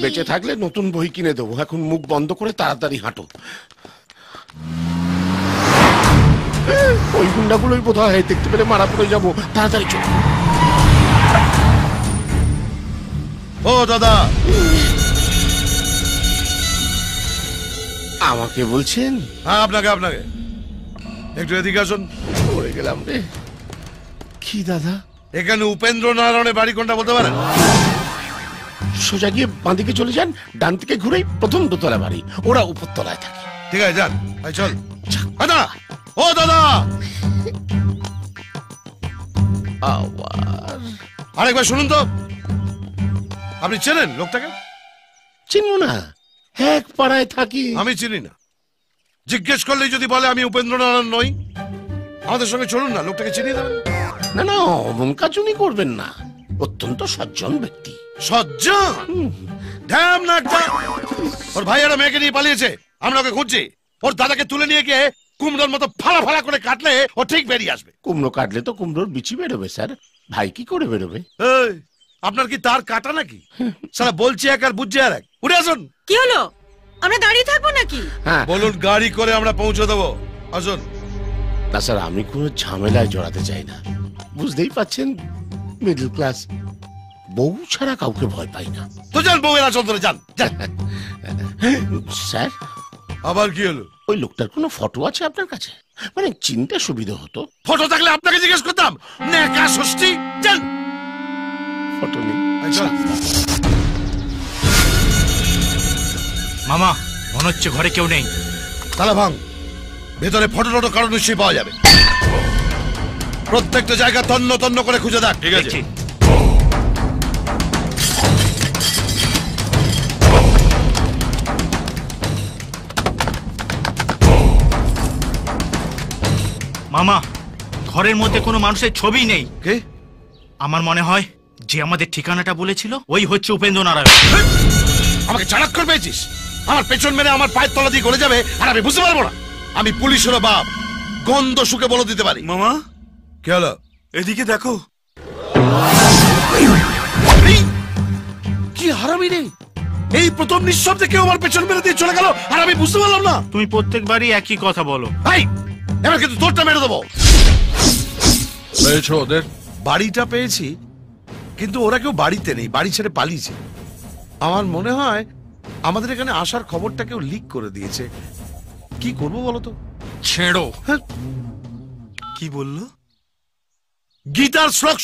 বেঁচে থাকলে নতুন বই কিনে দেবো। এখন মুখ বন্ধ করে তাড়াতাড়ি হাঁটো। ওই গুন্ডাগুলোই বোধ হয়, দেখতে পেলে মারা পড়ে যাবো। তাড়াতাড়ি চল। ও দাদা, আমাকে বলছেন? হ্যাঁ আপনাকে আপনাকে। একটু এদিকে আসুন। পড়ে গেলাম রে। কি দাদা? এখানে উপেন্দ্র নারায়ণের বাড়ি কোনটা বলতে পারেন? সোজা গিয়ে বাঁদিকে চলে যান, ডান থেকে ঘুরেই প্রথম দোতলা বাড়ি। ওরা উপরতলায় থাকে। ঠিক আছে যান। চল দাদা। ও দাদা, আবার আরেকবার শুনুন তো। আপনি চেনেন লোকটাকে? চিনবো না, এক পাড়ায় থাকি। আমি চিনি না। জিজ্ঞেস করলেই যদি বলে আমি উপেন্দ্র নারায়ণ নই, আমাদের সঙ্গে চলুন না, লোকটাকে চিনিয়ে দেবেন। না না, অমন কাজুনি করবেন না। অত্যন্ত সজ্জন ব্যক্তি। সজ্জন? ধ্যাম না একটা। ওর ভাই একটা মেয়েকে নিয়ে পালিয়েছে, আমরা ওকে খুঁজছি। ওর দাদাকে তুলে নিয়ে গিয়ে কুমড়োর মতো ফালা ফালা করে কাটলে ও ঠিক বেরিয়ে আসবে। কুমড়ো কাটলে তো কুমড়োর বিচি বেরোবে স্যার। ভাই কি করে বেরোবে? এই, আপনার কি তার কাটা নাকি? সালা বলছি এক আর বুঝছে আর এক। উঠে আসুন। কি হলো? আমরা দাঁড়িয়ে থাকবো নাকি? হ্যাঁ বলুন, গাড়ি করে আমরা পৌঁছে দেবো। আসুন। না স্যার, আমি কোনো ঝামেলায় জড়াতে চাই না। বুঝতেই পাচ্ছেন, মিডল ক্লাস। বউ ছাড়া কাউকে ভয় পাই না। তো যান, বউয়ের আসল ধরে যান। স্যার, আবার কি হলো? ওই লোকটার কোনো ফটো আছে আপনার কাছে? মানে চিনতে সুবিধা হতো। ফটো থাকলে আপনাকে জিজ্ঞেস করতাম। নেকা ষষ্ঠী। যান। ফটো নেই। চল। মামা, মনে হচ্ছে ঘরে কেউ নেই। তালা ভাঙ। ভেতরে ফটো টটো কারণ নিশ্চয়ই পাওয়া যাবে। প্রত্যেকটা জায়গা তন্ন তন্ন করে খুঁজে দেখ। ঠিক আছে। মামা, ঘরের মধ্যে কোনো মানুষের ছবি নেই। কে? আমার মনে হয় যে আমাদের ঠিকানাটা বলেছিল ওই হচ্ছে উপেন্দ্র নারায়ণ। আমাকে চালাক করে পেয়েছিস? আমার পেছন মেরে আমার পায়ের তলা দিয়ে গড়ে যাবে আর আমি বুঝতে পারবো না? আমি পুলিশেরও বাপ, গন্ধ শুকে বলে দিতে পারি। মামা, কি হলো? এদিকে দেখো। কি হারামি রে! এই প্রথম নিঃশব্দে কেউ আমার পেছন মেরে দিয়ে চলে গেল আর আমি বুঝতে পারলাম না। তুমি প্রত্যেকবারই একই কথা বলো। ভাই, এবার কিন্তু তোরটা মেরে দেবো। পেয়েছো ওদের? বাড়িটা পেয়েছি, কিন্তু ওরা কেউ বাড়িতে নেই, বাড়ি ছেড়ে পালিয়েছে। আমার মনে হয় আমাদের এখানে আসার খবরটা কেউ লিক করে দিয়েছে। কি করবো বলো তো? ছেড়ো। হ্যাঁ? কি বললো? গীতার শ্লোক